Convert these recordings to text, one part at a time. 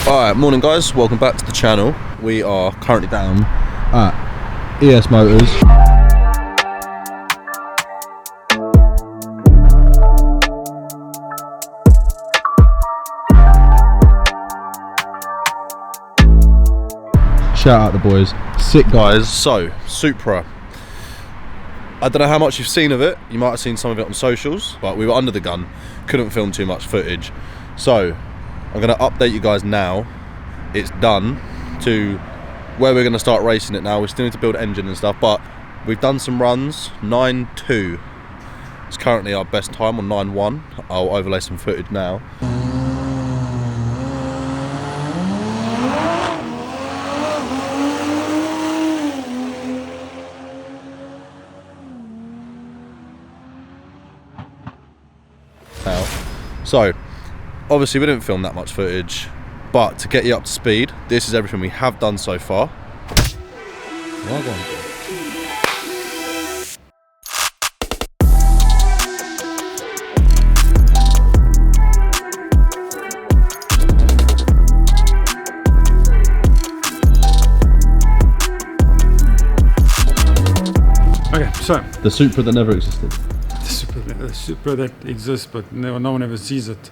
Alright, morning guys, welcome back to the channel. We are currently down at ES Motors. Shout out the boys, sick guys. So, Supra. I don't know how much you've seen of it. You might have seen some of it on socials, but we were under the gun, couldn't film too much footage. So, I'm going to update you guys now. It's done to where we're going to start racing it now. We still need to build engine and stuff, but we've done some runs. 9.2 is currently our best time on 9.1. I'll overlay some footage now. So, obviously we didn't film that much footage, but to get you up to speed, this is everything we have done so far. Well done. Okay, so The Supra that never existed. the Supra that exists, but no one ever sees it.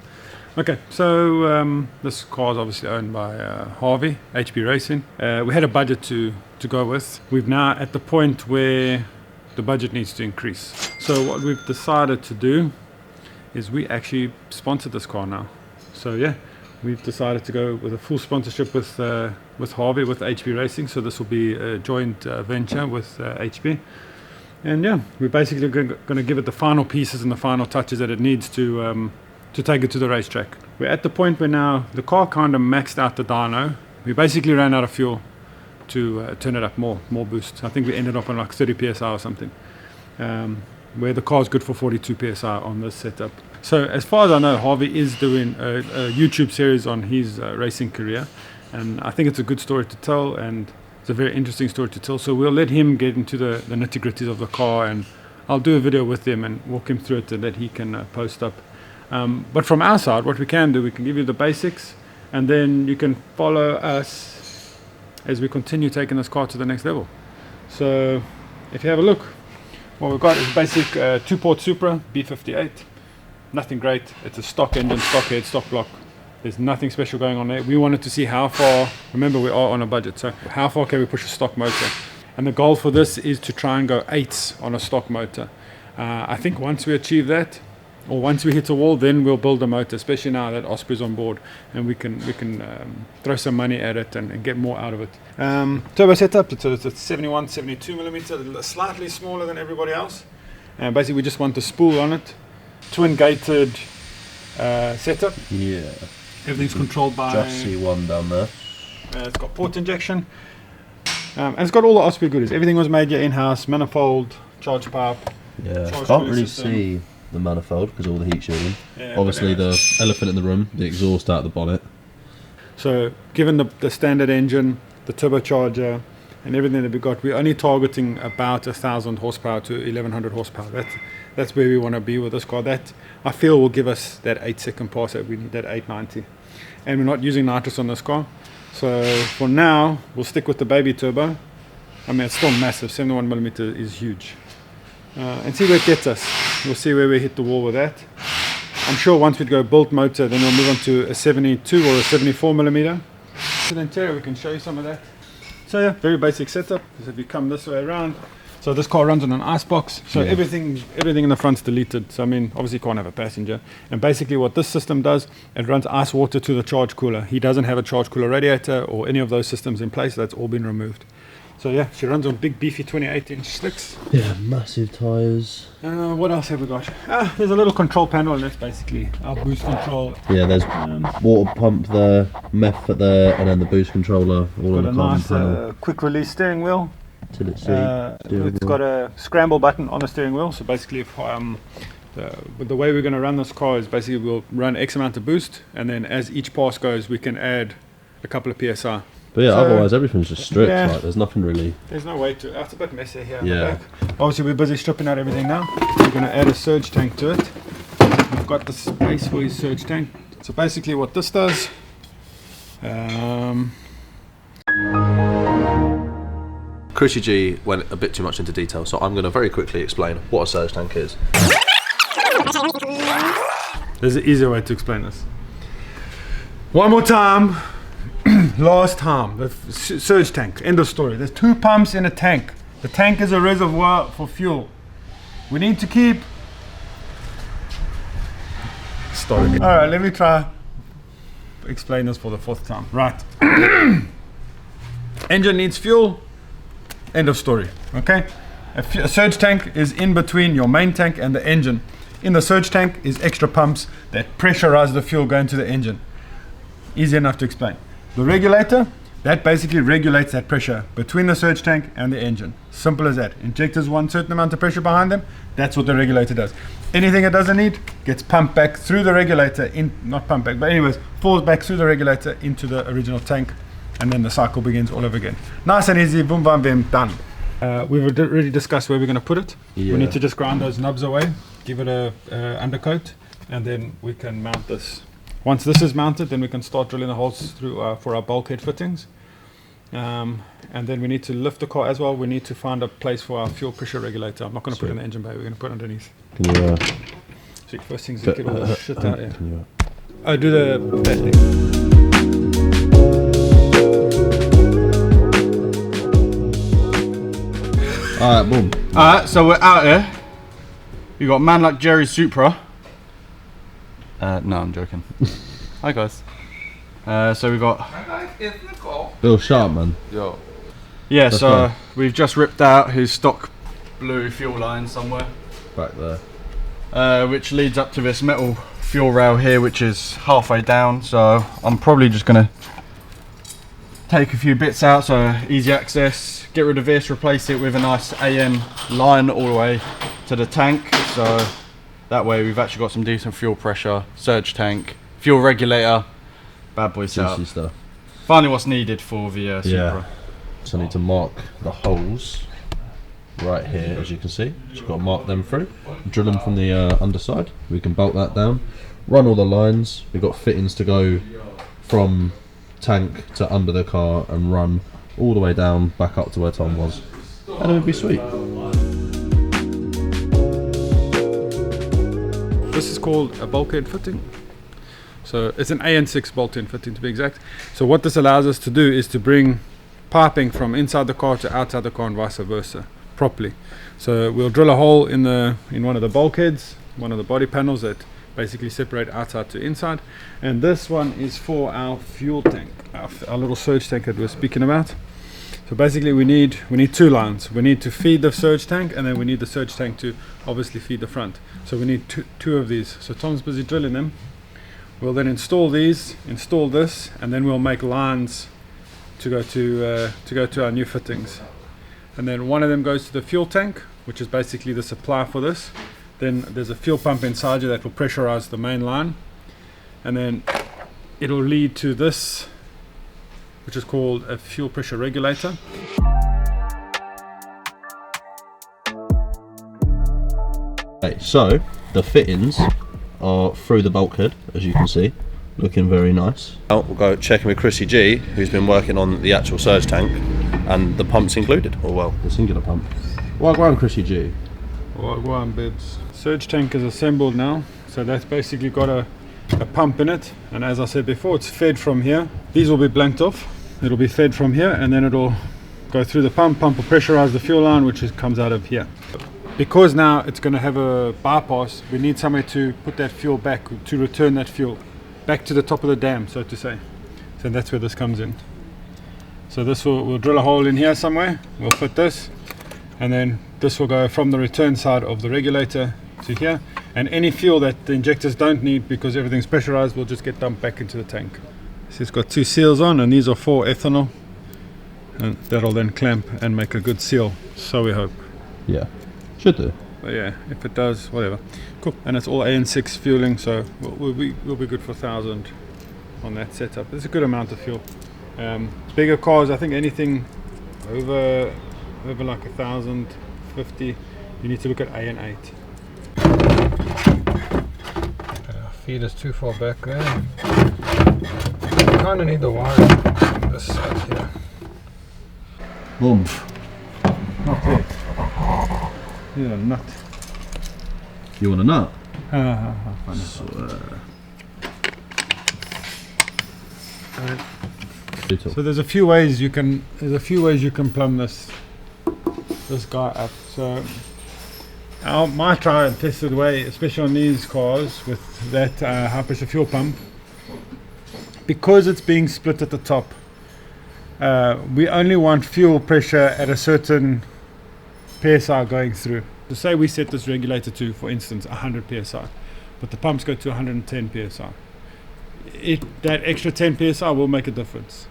Okay, so this car is obviously owned by Harvey, HP Racing. We had a budget to go with. We've now at the point where the budget needs to increase. So what we've decided to do is we actually sponsor this car now. So yeah, we've decided to go with a full sponsorship with Harvey, with HP Racing. So this will be a joint venture with HP. And yeah, we're basically going to give it the final pieces and the final touches that it needs to take it to the racetrack. We're at the point where now the car kind of maxed out the dyno. We basically ran out of fuel to turn it up more boost. I think we ended up on like 30 psi or something, where the car's good for 42 psi on this setup. So as far as I know, Harvey is doing a YouTube series on his racing career, and I think it's a good story to tell, and it's a very interesting story to tell. So we'll let him get into the nitty-gritties of the car, and I'll do a video with him and walk him through it and that he can post up. But from our side, what we can do, we can give you the basics, and then you can follow us as we continue taking this car to the next level. So if you have a look, what we've got is a basic 2-port Supra B58. Nothing great. It's a stock engine, stock head, stock block. There's nothing special going on there. We wanted to see how far, remember we are on a budget, so how far can we push a stock motor? And the goal for this is to try and go 8s on a stock motor. I think once we achieve that, or once we hit a wall, then we'll build a motor, especially now that Osprey's on board, and we can throw some money at it and get more out of it. Turbo setup, it's a 71, 72 millimeter, slightly smaller than everybody else. And basically we just want the spool on it. Twin gated setup. Yeah. Everything's controlled by... Just see one down there. It's got port injection. And it's got all the Osprey goodies. Everything was made here in-house, manifold, charge pipe. Yeah, can't really see the manifold because of all the heat shielding. Yeah, obviously the elephant in the room, the exhaust out the bonnet. So given the standard engine, the turbocharger and everything that we got, we're only targeting about 1,000 horsepower to 1,100 horsepower. That's where we want to be with this car. That I feel will give us that 8-second pass that we need, that 890. And we're not using nitrous on this car. So for now, we'll stick with the baby turbo. I mean, it's still massive, 71 millimeter is huge. And see where it gets us. We'll see where we hit the wall with that. I'm sure once we go built motor, then we'll move on to a 72 or a 74 millimeter. To the interior, we can show you some of that. So yeah, very basic setup. So if you come this way around, so this car runs on an ice box. So yeah, everything in the front's deleted. So I mean, obviously you can't have a passenger. And basically what this system does, it runs ice water to the charge cooler. He doesn't have a charge cooler radiator or any of those systems in place. That's all been removed. So yeah, she runs on big beefy 28-inch slicks. Yeah, massive tyres. What else have we got? There's a little control panel, and that's basically our boost control. Yeah, there's water pump there, method there, and then the boost controller all on the carbon panel. Quick release steering wheel. It's got a scramble button on the steering wheel. So basically, if the way we're going to run this car is basically we'll run X amount of boost, and then as each pass goes, we can add a couple of PSI. But yeah, so otherwise everything's just stripped. Yeah, like, there's nothing really. There's no way to. It's a bit messy here. Yeah. In the back. Obviously, we're busy stripping out everything now. We're going to add a surge tank to it. We've got the space for his surge tank. So basically, what this does Chrissy G went a bit too much into detail, so I'm going to very quickly explain what a surge tank is. There's an easier way to explain this. One more time. Last time. The surge tank. End of story. There's 2 pumps in a tank. The tank is a reservoir for fuel. We need to keep... Start again. Alright, let me try explain this for the 4th time. Right. Engine needs fuel. End of story. Okay? A surge tank is in between your main tank and the engine. In the surge tank is extra pumps that pressurize the fuel going to the engine. Easy enough to explain. The regulator, that basically regulates that pressure between the surge tank and the engine. Simple as that. Injectors want a certain amount of pressure behind them. That's what the regulator does. Anything it doesn't need gets pumped back through the regulator, not pumped back, but anyways, falls back through the regulator into the original tank, and then the cycle begins all over again. Nice and easy, boom, bam, bam, done. We've already discussed where we're going to put it. Yeah. We need to just grind those knobs away, give it a undercoat, and then we can mount this. Once this is mounted, then we can start drilling the holes through for our bulkhead fittings. And then we need to lift the car as well. We need to find a place for our fuel pressure regulator. I'm not going to put it in the engine bay, we're going to put it underneath. Can you, so first things you get all the shit out here. Oh, do the bad thing. Alright, boom. Alright, so we're out here. You got a man like Jerry Supra. No, I'm joking. Hi guys. So we got Bill Sharp, man. Yo. Yeah, that's so we've just ripped out his stock blue fuel line somewhere. Back there. Which leads up to this metal fuel rail here, which is halfway down. So I'm probably just gonna take a few bits out, so easy access. Get rid of this, replace it with a nice AM line all the way to the tank. So that way we've actually got some decent fuel pressure, surge tank, fuel regulator, bad boy setup. Stuff. Finally what's needed for the Supra. Yeah. So I need to mark the holes right here, as you can see. Just got to mark them through, drill them from the underside. We can bolt that down, run all the lines. We've got fittings to go from tank to under the car and run all the way down back up to where Tom was, and it would be sweet. This is called a bulkhead fitting. So it's an AN6 bolt-in fitting to be exact. So what this allows us to do is to bring piping from inside the car to outside the car and vice versa properly. So we'll drill a hole in one of the bulkheads, one of the body panels that basically separate outside to inside, and this one is for our fuel tank, our little surge tank that we're speaking about. So basically we need 2 lines. We need to feed the surge tank, and then we need the surge tank to obviously feed the front. So we need two of these. So Tom's busy drilling them. We'll then install these, install this, and then we'll make lines to go to our new fittings. And then one of them goes to the fuel tank, which is basically the supply for this. Then there's a fuel pump inside you that will pressurize the main line, and then it'll lead to this, which is called a fuel pressure regulator. Okay, so the fittings are through the bulkhead, as you can see, looking very nice. We'll go checking with Chrissy G, who's been working on the actual surge tank, and the pumps included, or well, the singular pump. Well, go on, Chrissy G. Well, go on, bits. Surge tank is assembled now, so that's basically got a pump in it, and as I said before, it's fed from here. These will be blanked off. It'll be fed from here, and then it'll go through the pump will pressurize the fuel line, which comes out of here. Because now it's going to have a bypass, we need somewhere to put that fuel back, to return that fuel back to the top of the dam, so to say. So that's where this comes in. So this we'll drill a hole in here somewhere, we'll fit this, and then this will go from the return side of the regulator to here, and any fuel that the injectors don't need because everything's pressurized will just get dumped back into the tank. So it's got 2 seals on, and these are for ethanol, and that'll then clamp and make a good seal, so we hope. Yeah, should do. But yeah, if it does, whatever. Cool. And it's all AN6 fueling, so we'll be good for 1,000 on that setup. It's a good amount of fuel. Bigger cars, I think anything over like 1,050, you need to look at AN8. Feed is too far back there. kind of need the wiring on this side here. Boom. Not yet. Yeah, nut. You want a nut? So there's a few ways you can plumb this guy up. So my tried and tested way, especially on these cars with that high pressure fuel pump, because it's being split at the top. We only want fuel pressure at a certain PSI going through. So say we set this regulator to, for instance, 100 PSI, but the pumps go to 110 PSI. That extra 10 PSI will make a difference.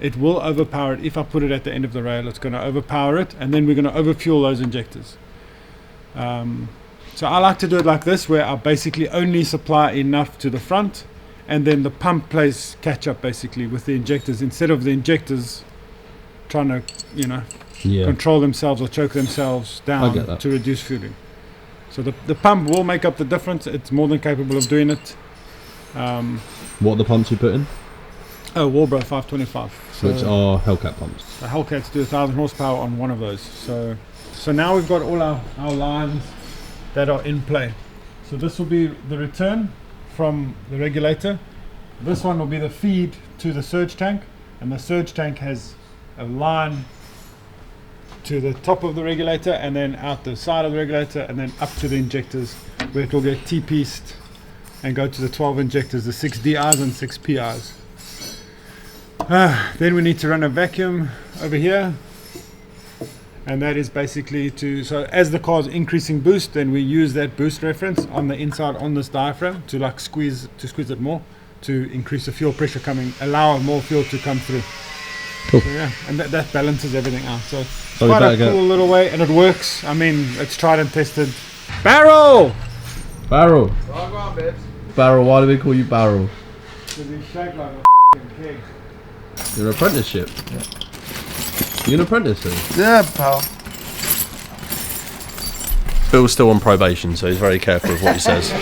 It will overpower it. If I put it at the end of the rail, it's going to overpower it, and then we're going to overfuel those injectors. So I like to do it like this, where I basically only supply enough to the front, and then the pump plays catch up basically with the injectors, instead of the injectors trying to, control themselves or choke themselves down to reduce fueling. So the pump will make up the difference. It's more than capable of doing it. What are the pumps you put in? Oh, Walbro 525. Which are Hellcat pumps. The Hellcats do 1,000 horsepower on one of those. So now we've got all our lines that are in play. So this will be the return from the regulator. This one will be the feed to the surge tank, and the surge tank has a line to the top of the regulator and then out the side of the regulator and then up to the injectors, where it will get T-pieced and go to the 12 injectors, the 6 DIs and 6 PIs. Then we need to run a vacuum over here, and that is basically so as the car's increasing boost, then we use that boost reference on the inside on this diaphragm to squeeze it more, to increase the fuel pressure allow more fuel to come through. Cool. So yeah, and that balances everything out. So it's quite a cool little way, and it works. I mean, it's tried and tested. Barrel! Barrel! Oh, go on, babes. Barrel, why do we call you Barrel? Because he's shaped like a keg. You're an apprenticeship? Yeah. You're an apprentice then? Yeah, pal. Bill's still on probation, so he's very careful with what he says.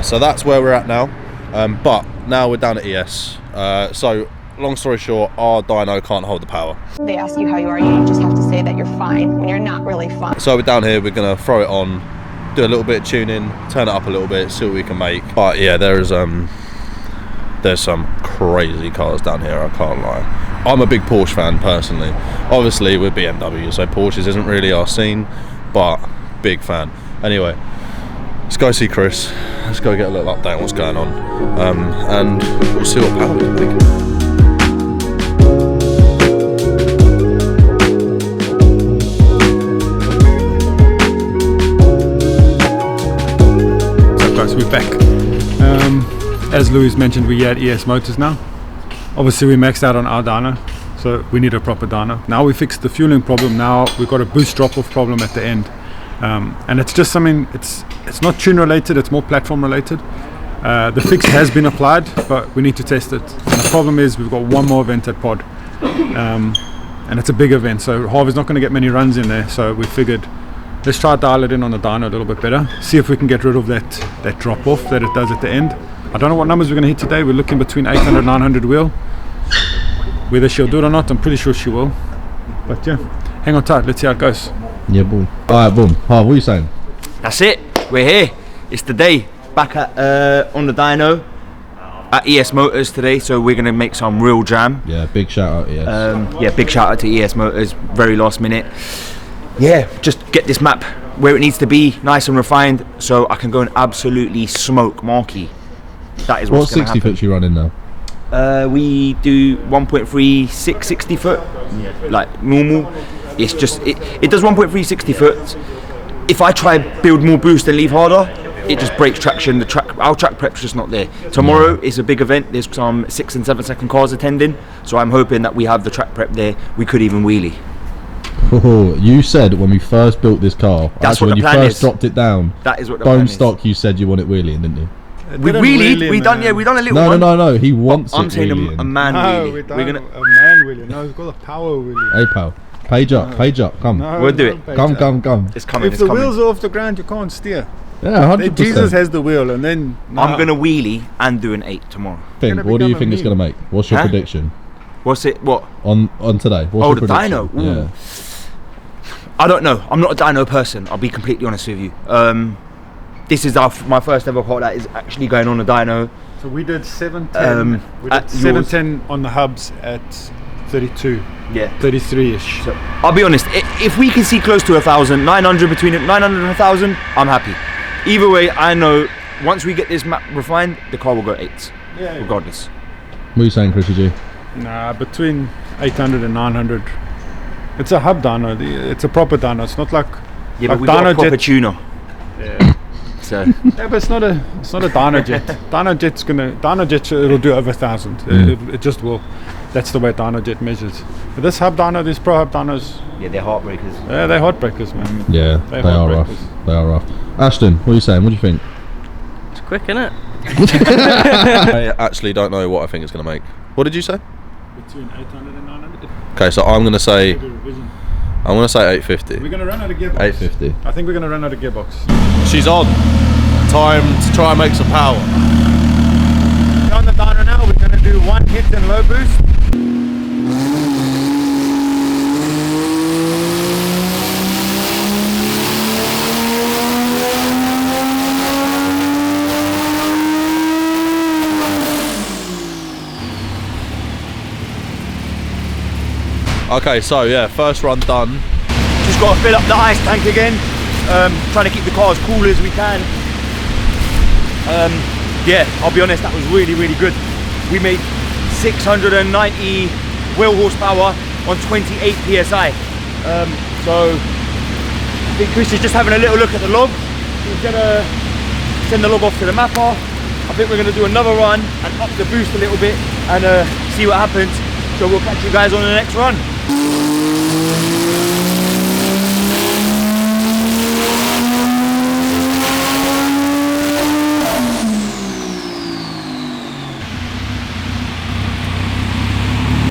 So that's where we're at now, but now we're down at ES. So long story short, our dyno can't hold the power. They ask you how you are, you just have to say that you're fine when you're not really fine. So we're down here, we're gonna throw it on, do a little bit of tuning, turn it up a little bit, see what we can make. But yeah, there's some crazy cars down here, I can't lie. I'm a big Porsche fan personally. Obviously we're BMW, so Porsches isn't really our scene, but big fan. Anyway, let's go see Chris. Let's go get a little update on what's going on, and we'll see what power we can make. So guys, we're back. As Louis mentioned, we're at ES Motors now. Obviously we maxed out on our dyno, so we need a proper dyno. Now we fixed the fueling problem. Now we've got a boost drop-off problem at the end. And it's just something, it's not tune related, it's more platform related. The fix has been applied, but we need to test it. And the problem is we've got one more event at pod, and it's a big event, so Harvey's not going to get many runs in there. So we figured, let's try to dial it in on the dyno a little bit better, see if we can get rid of that drop off that it does at the end. I don't know what numbers we're going to hit today. We're looking between 800 and 900 wheel. Whether she'll do it or not, I'm pretty sure she will. But yeah, hang on tight, let's see how it goes. Yeah, boom. Alright, boom. Harv, what are you saying? That's it. We're here. It's the day. Back at on the dyno at ES Motors today. So we're gonna make some real jam. Yeah, big shout out ES. Yeah, big shout out to ES Motors. Very last minute. Yeah, just get this map where it needs to be, nice and refined, so I can go and absolutely smoke Marky. That is what's what 60 foot you running now? We do 1.36 60 foot, like normal. It's just it does 1.3 60 foot. If I try build more boost and leave harder, it just breaks traction. Our track prep's just not there. Tomorrow is a big event. There's some 6 and 7 second cars attending, so I'm hoping that we have the track prep there. We could even wheelie. Oh, you said when we first built this car, That's actually what when the you plan first is. dropped it down, That is what the bone plan is. stock, you said you want it wheeling, didn't you? We wheelied. We done a little No, one. no, he wants I'm it saying wheeling. a man No, wheelie. we don't. We're gonna. A man wheelie. No, it's called a power wheelie. Hey pal, page up, come. No, We'll do no, it. page Come, up. come. It's coming. If It's the coming. wheels are off the ground, you can't steer. Yeah, 100%. Jesus has the wheel, and then I'm gonna wheelie and do an 8 tomorrow. Think, gonna what do you become a think it's meme. gonna make? What's your Huh? prediction What's it? What? on today? What's Oh, your the prediction? dyno. Ooh. Yeah. I don't know. I'm not a dyno person. I'll be completely honest with you. This is my first ever car that is actually going on a dyno. So we did 710. We at did yours. 710 on the hubs at 32, Yeah. 33ish. So I'll be honest. If we can see close to 1,000, 900 between 900 and 1,000, I'm happy. Either way, I know once we get this map refined, the car will go 8s, Yeah. regardless. What are you saying, Chrissy G? Nah, between 800 and 900. It's a hub dyno. It's a proper dyno. It's not like Yeah, like but we got a dyno proper jet. tuner. Yeah. So Yeah, but it's not a dyno jet. Dyno jet it'll do over 1,000. It just will. That's the way dyno jet measures. But this hub dyno, these pro hub dynos, yeah, they're heartbreakers. yeah, they're heartbreakers, man. Yeah, They they are rough. heartbreakers. They are rough. Ashton, what are you saying? What do you think? It's quick, innit? I actually don't know what I think it's going to make. What did you say? Between 800 and 900. Okay, so I'm going to say 850. We're gonna run out of gearbox. 850. I think we're gonna run out of gearbox. She's on. Time to try and make some power. On the dyno now, we're gonna do one hit and low boost. Okay, so yeah, first run done. Just got to fill up the ice tank again. Trying to keep the car as cool as we can. Yeah, I'll be honest, that was really, really good. We made 690 wheel horsepower on 28 psi. So I think Chris is just having a little look at the log. He's gonna send the log off to the mapper. I think we're gonna do another run and up the boost a little bit and see what happens. So we'll catch you guys on the next run.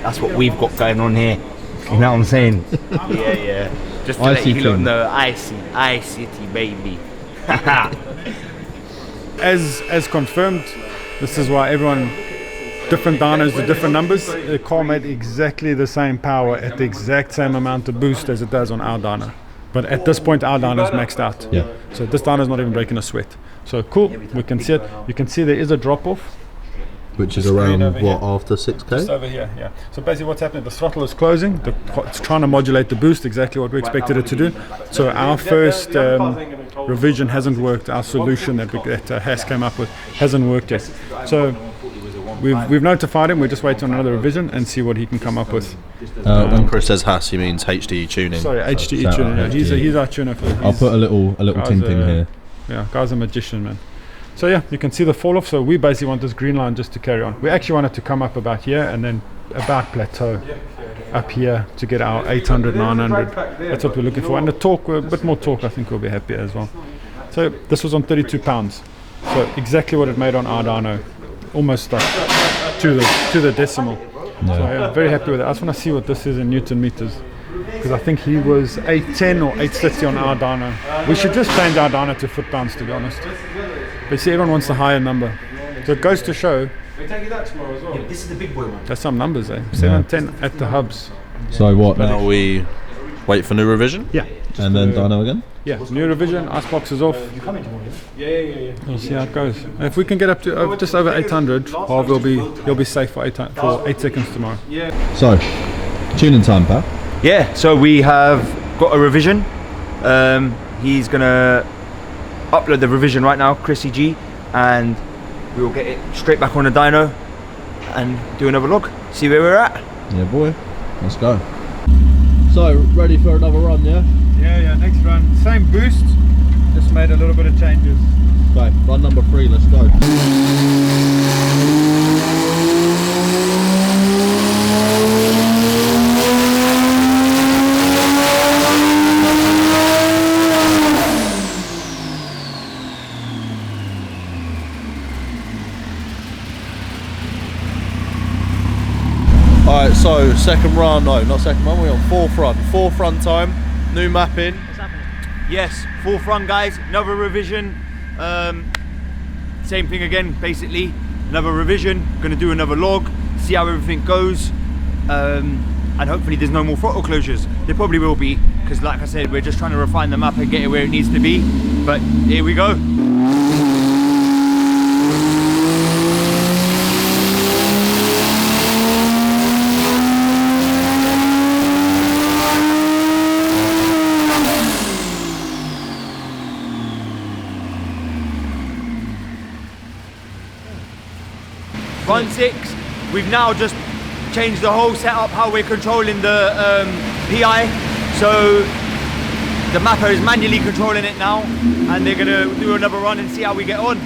That's what we've got going on here. You know what I'm saying? Yeah. Just to let you lot know, iCity, baby. As confirmed, this is why everyone, different dynos with different numbers. The car made exactly the same power at the exact same amount of boost as it does on our dyno. But at this point, our dyno is maxed out. Yeah. So this dyno is not even breaking a sweat. So cool, we can see it. You can see there is a drop off. Which is The screen around, over what, here. after Just 6k? over here, yeah. So basically what's happening, the throttle is closing, it's trying to modulate the boost, exactly what we expected it to do. So our first revision hasn't worked, our solution that Haas came up with hasn't worked yet. So we've notified him, we're just waiting on another revision and see what he can come up with. When Chris says Haas, he means HDE tuning. Sorry, HDE Shout tuner, out yeah. HDE. He's our tuner. I'll put a little ting here. Yeah, guy's a magician, man. So yeah, you can see the fall off. So we basically want this green line just to carry on. We actually want it to come up about here and then about plateau up here to get our 800, 900. That's what we're looking for. And the torque, a bit more torque, I think we'll be happy as well. So this was on 32 pounds. So exactly what it made on our dyno. Almost like to the decimal. So yeah, very happy with it. I just want to see what this is in Newton meters. Because I think he was 810 or 830 on our dyno. We should just change our dyno to foot pounds, to be honest. But see, everyone wants the higher number. So it goes to show. This is the big boy one. That's some numbers, eh? 710 at the hubs. So what? Now we wait for new revision. Yeah. And then dyno again? Yeah, new revision, icebox is off. Yeah. We'll see how it goes. If we can get up to just over 800, Harv he'll be safe for 8 seconds tomorrow. So, tuning time, pal. Yeah, so we have got a revision. He's gonna upload the revision right now, Chrissy G, and we will get it straight back on the dyno and do another log, see where we're at. Yeah, boy. Let's go. So, ready for another run, yeah? Yeah, next run. Same boost, just made a little bit of changes. Okay, run number 3, let's go. So second run, no, not second run, we're on fourth run time, new mapping. Yes, fourth run guys, another revision. Same thing again, basically. Another revision, gonna do another log, see how everything goes. And hopefully there's no more throttle closures. There probably will be, because like I said, we're just trying to refine the map and get it where it needs to be. But here we go. Run 6, we've now just changed the whole setup, how we're controlling the PI. So the mapper is manually controlling it now, and they're gonna do another run and see how we get on.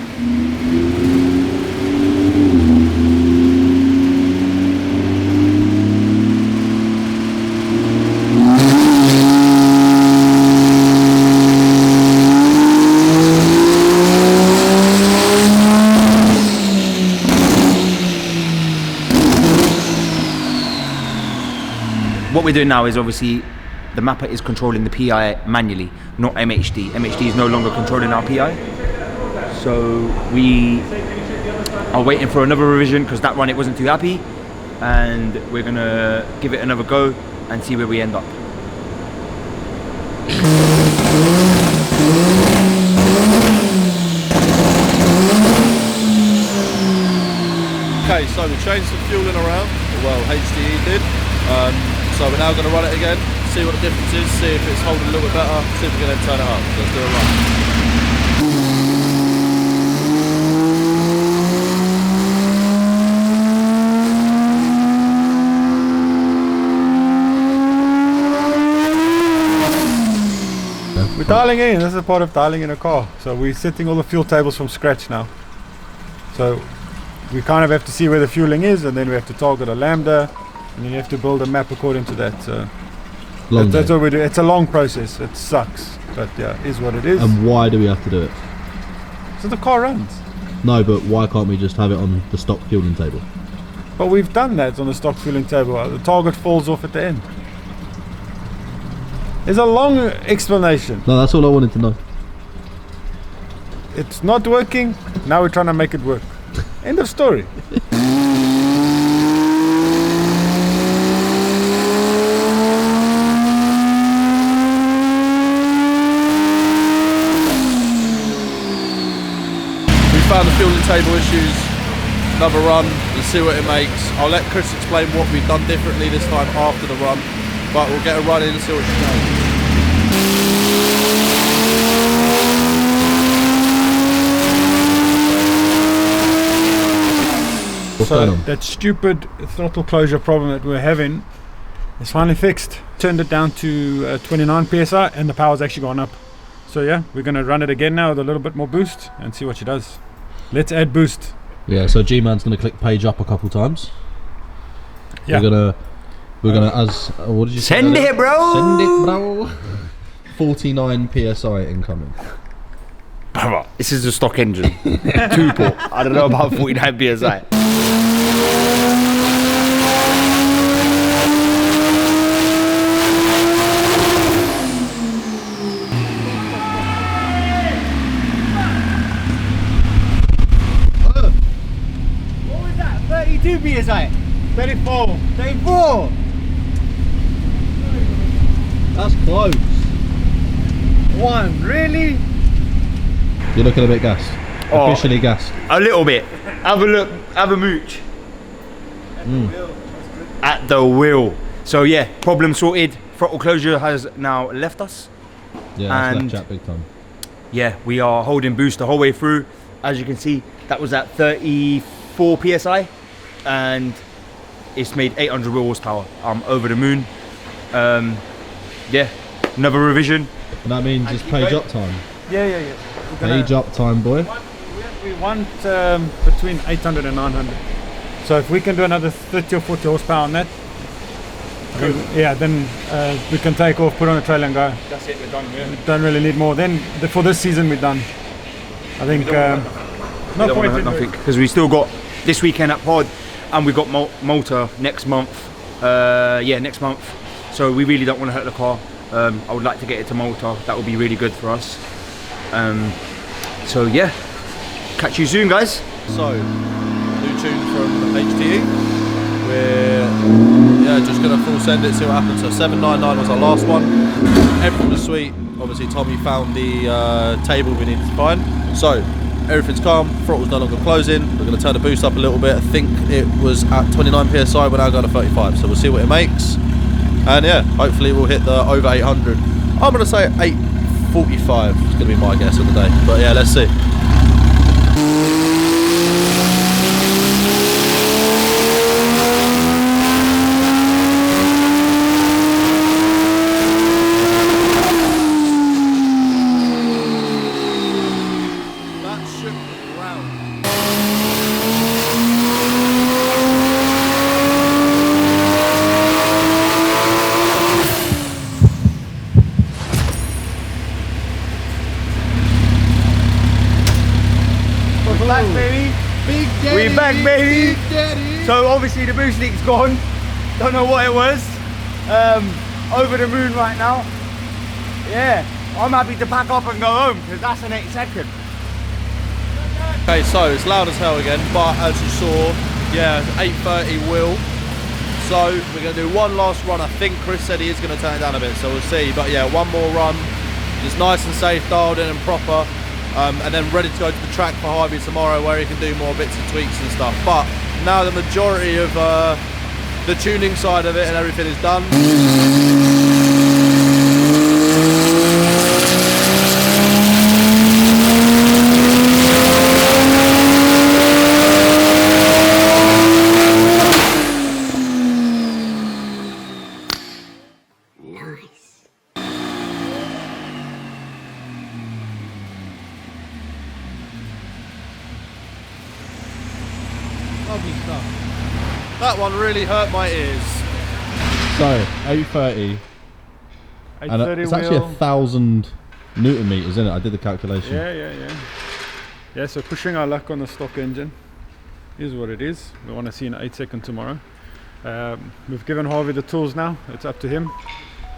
What we're doing now is obviously the mapper is controlling the PI manually, not MHD. MHD is no longer controlling our PI. So we are waiting for another revision because that run it wasn't too happy, and we're gonna give it another go and see where we end up. Okay, so we changed the fueling around, well HDE did. So we're now going to run it again, see what the difference is, see if it's holding a little bit better, see if we can then turn it up. So let's do a We're dialing in. This is a part of dialing in a car. So we're setting all the fuel tables from scratch now. So we kind of have to see where the fueling is, and then we have to target a lambda, and then you have to build a map according to that. So that's what we do. It's a long process. It sucks, but yeah, it is what it is. And why do we have to do it? So the car runs. No, but why can't we just have it on the stock fueling table? But we've done that on the stock fueling table. The target falls off at the end. There's a long explanation. No, that's all I wanted to know. It's not working. Now we're trying to make it work. End of story. found the fueling table issues, another run and see what it makes. I'll let Chris explain what we've done differently this time after the run, but we'll get a run in and see what she does. So that stupid throttle closure problem that we're having is finally fixed. Turned it down to 29 psi and the power's actually gone up. So yeah, we're going to run it again now with a little bit more boost and see what she does. Let's add boost. Yeah, so G-Man's going to click page up a couple times. Yeah. We're gonna as what did you say? Send it, bro. Send it, bro. 49 psi incoming. This is a stock engine, 2-port. I don't know about 49 psi. What was that? 32 psi. 34. 34. That's close. One, really? You're looking a bit gassed. Oh. Officially gassed. A little bit. Have a look. Have a mooch. At the wheel. So yeah, problem sorted. Throttle closure has now left us. Yeah, that's And- left chat big time. Yeah, we are holding boost the whole way through. As you can see, that was at 34 psi, and it's made 800 wheel horsepower. I'm over the moon. Yeah, another revision. And that means it's page up time. Yeah. Page up time, boy. We want between 800 and 900. So if we can do another 30 or 40 horsepower on that, then we can take off, put on a trailer and go. That's it, we're done. Yeah. We don't really need more. Then for this season we're done. I think no point in Nothing, because we still got this weekend at Pod, and we've got Malta next month yeah, next month. So we really don't want to hurt the car. I would like to get it to Malta. That would be really good for us. So yeah, catch you soon, guys. So, new tune from HTE. We're just gonna full send it, see what happens. So 799 was our last one. Everything was sweet. Obviously Tommy found the table we needed to find. So everything's calm, throttle's no longer closing. We're gonna turn the boost up a little bit. I think it was at 29 PSI, we're now going to 35. So we'll see what it makes. And yeah, hopefully we'll hit the over 800. I'm gonna say 845 is gonna be my guess of the day. But yeah, let's see. Back, baby. Big Daddy, We're back, baby. Big Daddy. So obviously the boost leak's gone. Don't know what it was. Over the moon right now. Yeah, I'm happy to pack up and go home because that's an 8-second. Okay, so it's loud as hell again, but as you saw, yeah, 830 will. So we're going to do one last run. I think Chris said he is going to turn it down a bit, so we'll see. But yeah, one more run, just nice and safe, dialed in and proper. And then ready to go to the track for Harvey tomorrow where he can do more bits and tweaks and stuff. But now the majority of the tuning side of it and everything is done. Lovely stuff. That one really hurt my ears. So 830, and it's actually 1,000 Newton meters, isn't it? I did the calculation. Yeah, so pushing our luck on the stock engine is what it is. We want to see an 8-second tomorrow. We've given Harvey the tools now. It's up to him.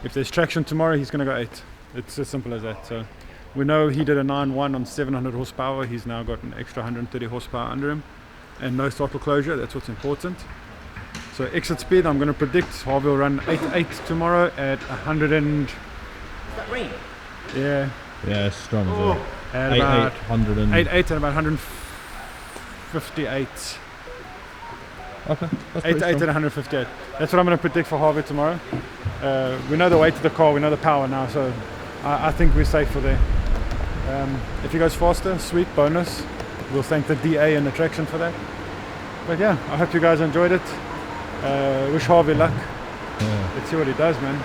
If there's traction tomorrow, he's going to go 8. It's as simple as that. So we know he did a 9.1 on 700 horsepower. He's now got an extra 130 horsepower under him. And no throttle closure, that's what's important. So exit speed, I'm going to predict Harvey will run 8.8 tomorrow at 100 and... Is that rain? Yeah. Yeah, it's strong as well. At 8, about 800 and... 8.8 and about 158. Okay, that's 8.8 and 158. That's what I'm going to predict for Harvey tomorrow. We know the weight of the car, we know the power now, so I think we're safe for there. If he goes faster, sweet, bonus. We'll thank the DA and the traction for that. But yeah, I hope you guys enjoyed it. Wish Harvey luck. Yeah. Let's see what he does, man.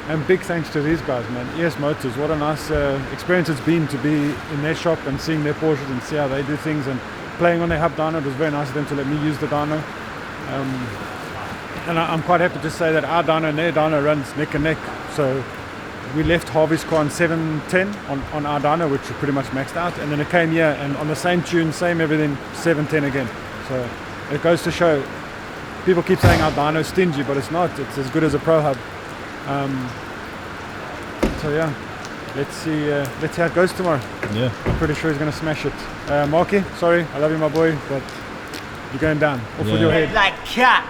And big thanks to these guys, man. ES Motors, what a nice experience it's been to be in their shop and seeing their Porsches and see how they do things and playing on their hub dyno. It was very nice of them to let me use the dyno. And I'm quite happy to say that our dyno and their dyno runs neck and neck. So we left Harvey's car on 710 on our dyno, which was pretty much maxed out. And then it came here and on the same tune, same everything, 710 again. So it goes to show, people keep saying our dyno's stingy, but it's not. It's as good as a Pro Hub. So yeah, let's see how it goes tomorrow. Yeah. I'm pretty sure he's going to smash it. Marky, sorry, I love you, my boy, but you're going down. Off with your head. Like cat.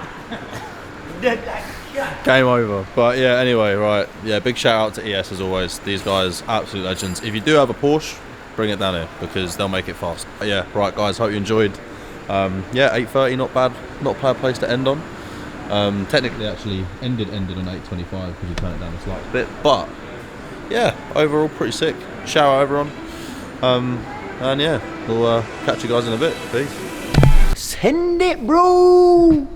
Game over. But yeah, anyway, right. Yeah, big shout out to ES as always. These guys, absolute legends. If you do have a Porsche, bring it down here because they'll make it fast. But yeah, right guys, hope you enjoyed. Yeah, 8:30, not bad place to end on. Technically actually ended on 8:25 because you turned it down a slight bit, but yeah, overall pretty sick. Shout out everyone. And yeah, we'll catch you guys in a bit. Peace. Send it, bro.